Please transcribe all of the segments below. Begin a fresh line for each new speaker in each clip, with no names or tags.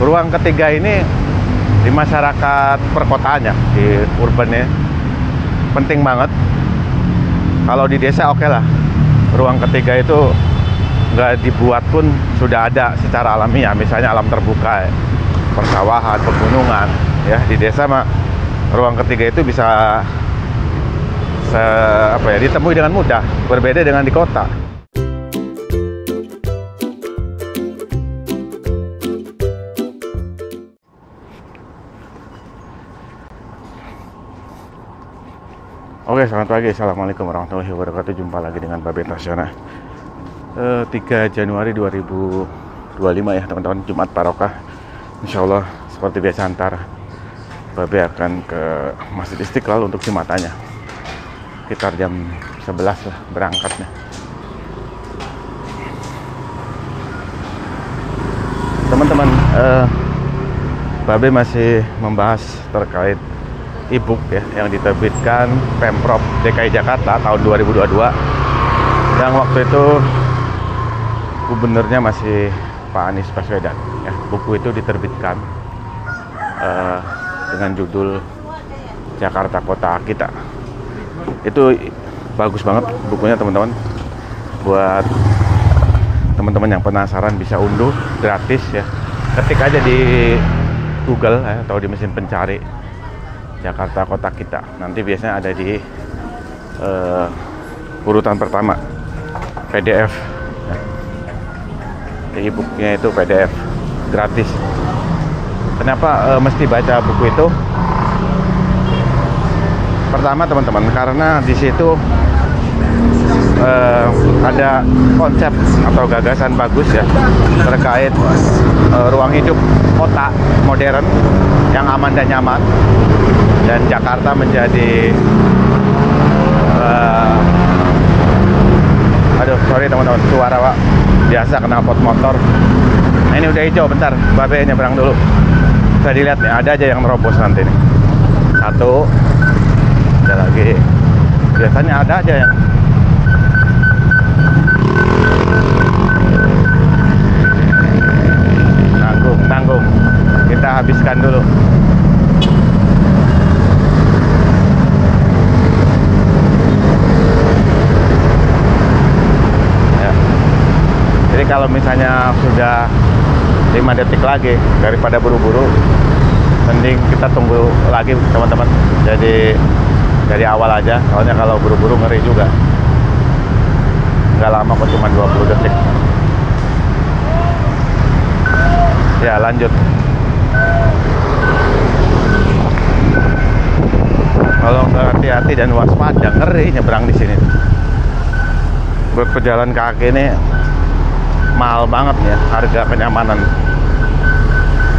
ruang ketiga ini di masyarakat perkotaannya, di urbannya penting banget. Kalau di desa oke lah, ruang ketiga itu nggak dibuat pun sudah ada secara alamiah, misalnya alam terbuka, persawahan, pegunungan, ya. Di desa mah ruang ketiga itu bisa ditemui dengan mudah, berbeda dengan di kota. Oke, selamat pagi. Assalamualaikum warahmatullahi wabarakatuh. Jumpa lagi dengan Babe Tasyona. 3 Januari 2025 ya teman-teman, Jumat Barokah. Insya Allah seperti biasa antar Babe akan ke Masjid Istiqlal untuk Jumatannya. Sekitar jam 11 lah berangkatnya. Teman-teman, Babe masih membahas terkait e-book ya yang diterbitkan Pemprov DKI Jakarta tahun 2022, yang waktu itu gubernurnya masih Pak Anies Baswedan ya. Buku itu diterbitkan dengan judul Jakarta Kota Kita. Itu bagus banget bukunya teman-teman. Buat teman-teman yang penasaran bisa unduh gratis ya. Ketik aja di Google ya, atau di mesin pencari Jakarta Kota Kita. Nanti biasanya ada di urutan pertama PDF. E-booknya itu PDF gratis. Kenapa mesti baca buku itu? Pertama teman-teman, karena di situ ada konsep atau gagasan bagus ya terkait ruang hidup kota modern yang aman dan nyaman, dan Jakarta menjadi sorry teman-teman, suara Pak biasa knalpot motor. Nah, ini udah hijau, bentar Babe nyebrang dulu. Bisa dilihat nih, ada aja yang nerobos nanti nih. Satu, ada lagi. Biasanya ada aja yang nanggung. Kita habiskan dulu. Ya. Jadi kalau misalnya sudah 5 detik lagi, daripada buru-buru, mending kita tunggu lagi teman-teman. Jadi dari awal aja, soalnya kalau buru-buru ngeri juga. Nggak lama kok, cuma 20 detik. Ya, lanjut. Kalau nggak hati-hati dan waspada, ngeri nyebrang di sini. Buat pejalan kaki ini mahal banget ya harga kenyamanan.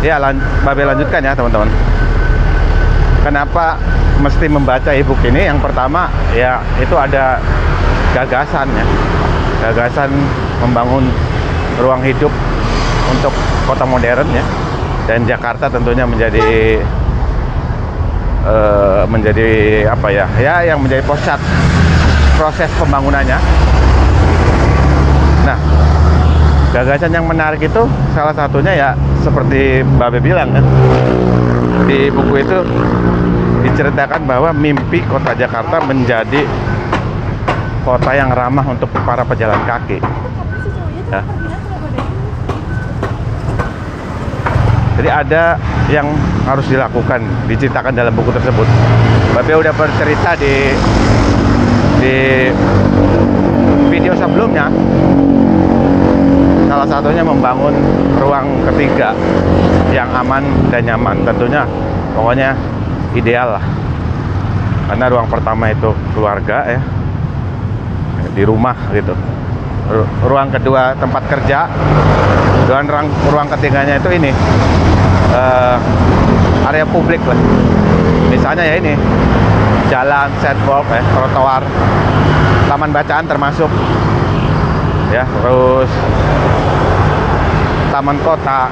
Ya, Babe lanjutkan ya teman-teman. Kenapa mesti membaca e-book ini? Yang pertama ya itu ada gagasan ya, gagasan membangun ruang hidup untuk kota modern ya, dan Jakarta tentunya menjadi apa ya yang menjadi pusat proses pembangunannya. Nah, gagasan yang menarik itu salah satunya ya seperti Babe bilang kan, di buku itu diceritakan bahwa mimpi kota Jakarta menjadi kota yang ramah untuk para pejalan kaki ya. Jadi ada yang harus dilakukan, diceritakan dalam buku tersebut. Babe udah bercerita di video sebelumnya. Salah satunya membangun ruang ketiga yang aman dan nyaman. Tentunya pokoknya ideal lah. Karena ruang pertama itu keluarga ya, di rumah gitu. Ruang kedua tempat kerja, dan ruang ketiganya itu ini area publik lah. Misalnya ya ini jalan, sidewalk, trotoar, taman bacaan termasuk ya, terus taman kota,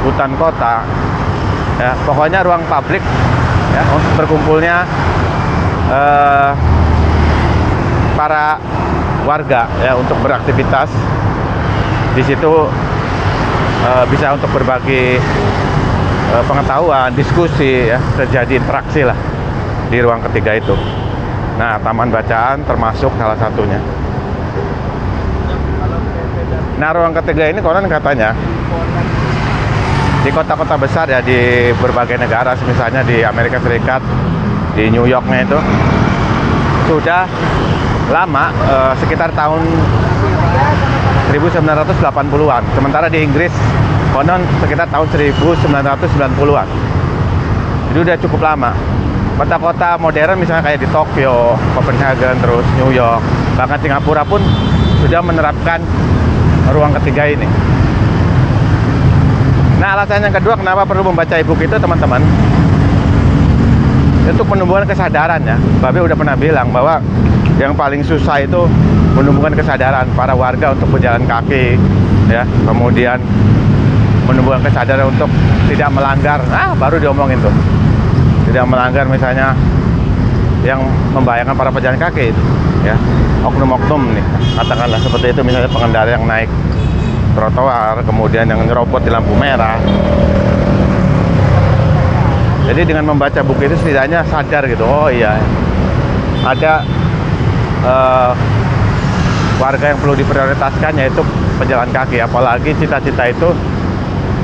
hutan kota ya, pokoknya ruang publik ya untuk berkumpulnya para warga ya untuk beraktivitas di situ. bisa untuk berbagi pengetahuan, diskusi, ya, terjadi interaksi lah di ruang ketiga itu. Nah, taman bacaan termasuk salah satunya. Nah, ruang ketiga ini konon katanya di kota-kota besar ya, di berbagai negara, misalnya di Amerika Serikat, di New Yorknya itu sudah lama, sekitar tahun 1980-an. Sementara di Inggris konon sekitar tahun 1990-an. Jadi udah cukup lama. Kota-kota modern misalnya kayak di Tokyo, Copenhagen, terus New York, bahkan Singapura pun sudah menerapkan ruang ketiga ini. Nah, alasan yang kedua kenapa perlu membaca e-book itu, teman-teman, untuk menumbuhkan kesadaran ya. Babe udah pernah bilang bahwa yang paling susah itu menumbuhkan kesadaran para warga untuk berjalan kaki, ya, kemudian menumbuhkan kesadaran untuk tidak melanggar. Nah, baru diomongin tuh, tidak melanggar misalnya yang membahayakan para pejalan kaki itu, ya, oknum-oknum nih, katakanlah seperti itu, misalnya pengendara yang naik trotoar, kemudian yang nyerobot di lampu merah. Jadi dengan membaca buku itu setidaknya sadar gitu, oh iya, ada warga yang perlu diprioritaskan, yaitu pejalan kaki. Apalagi cita-cita itu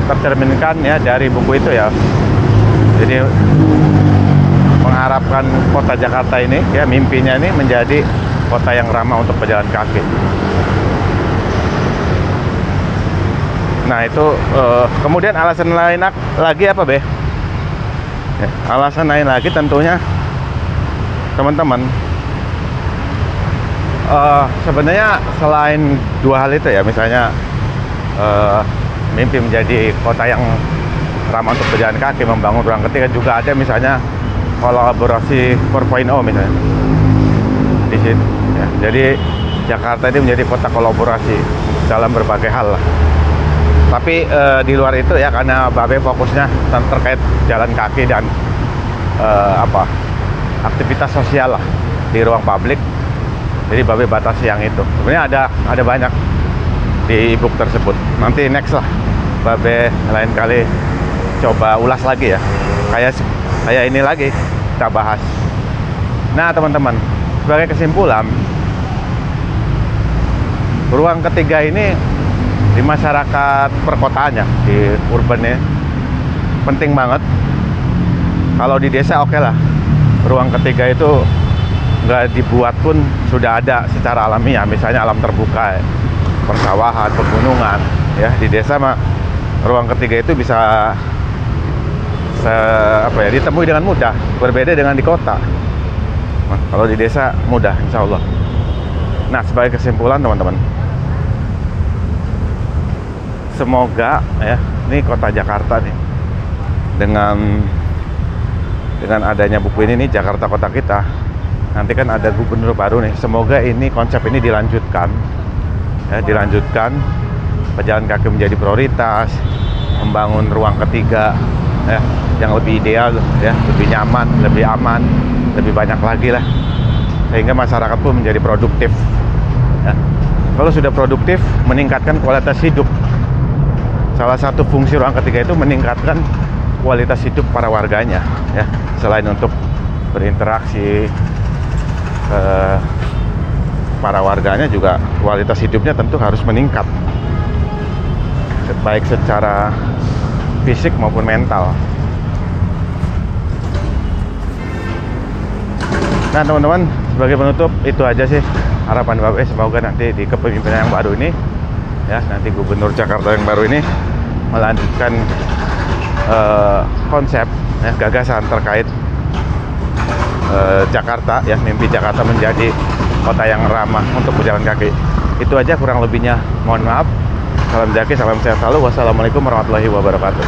tercerminkan ya dari buku itu ya. Jadi mengharapkan kota Jakarta ini ya, mimpinya ini menjadi kota yang ramah untuk pejalan kaki. Nah itu kemudian alasan lain lagi apa, Be? Ya, alasan lain lagi tentunya, teman-teman, sebenarnya selain dua hal itu ya, misalnya mimpi menjadi kota yang ramah untuk pejalan kaki, membangun ruang ketiga, juga ada misalnya kolaborasi 4.0 misalnya di sini. Ya, jadi Jakarta ini menjadi kota kolaborasi dalam berbagai hal lah. Tapi di luar itu ya, karena Babe fokusnya terkait jalan kaki dan aktivitas sosial lah di ruang publik. Jadi Babe batasi yang itu. Sebenarnya ada banyak di e-book tersebut. Nanti next lah, Babe lain kali coba ulas lagi ya. Kayak ini lagi kita bahas. Nah, teman-teman, sebagai kesimpulan, ruang ketiga ini di masyarakat perkotaannya, di urbannya, penting banget. Kalau di desa oke lah, ruang ketiga itu nggak dibuat pun sudah ada secara alamiah, misalnya alam terbuka, persawahan, pegunungan, ya. Di desa mah ruang ketiga itu bisa ditemui dengan mudah, berbeda dengan di kota. Nah, kalau di desa mudah, insya Allah. Nah, sebagai kesimpulan, teman-teman, semoga ya, ini kota Jakarta nih, dengan adanya buku ini nih, Jakarta Kota Kita, nanti kan ada gubernur baru nih, semoga ini konsep ini dilanjutkan ya, pejalan kaki menjadi prioritas, membangun ruang ketiga ya, yang lebih ideal ya, lebih nyaman, lebih aman, lebih banyak lagi lah, sehingga masyarakat pun menjadi produktif ya. Kalau sudah produktif, meningkatkan kualitas hidup. Salah satu fungsi ruang ketiga itu meningkatkan kualitas hidup para warganya ya. Selain untuk berinteraksi, para warganya juga kualitas hidupnya tentu harus meningkat, baik secara fisik maupun mental. Nah, teman-teman, sebagai penutup itu aja sih harapan Babe. Semoga nanti di kepemimpinan yang baru ini ya, nanti gubernur Jakarta yang baru ini melanjutkan konsep ya, gagasan terkait Jakarta ya, mimpi Jakarta menjadi kota yang ramah untuk pejalan kaki. Itu aja kurang lebihnya, mohon maaf. Salam jaki, salam sehat selalu. Wassalamualaikum warahmatullahi wabarakatuh.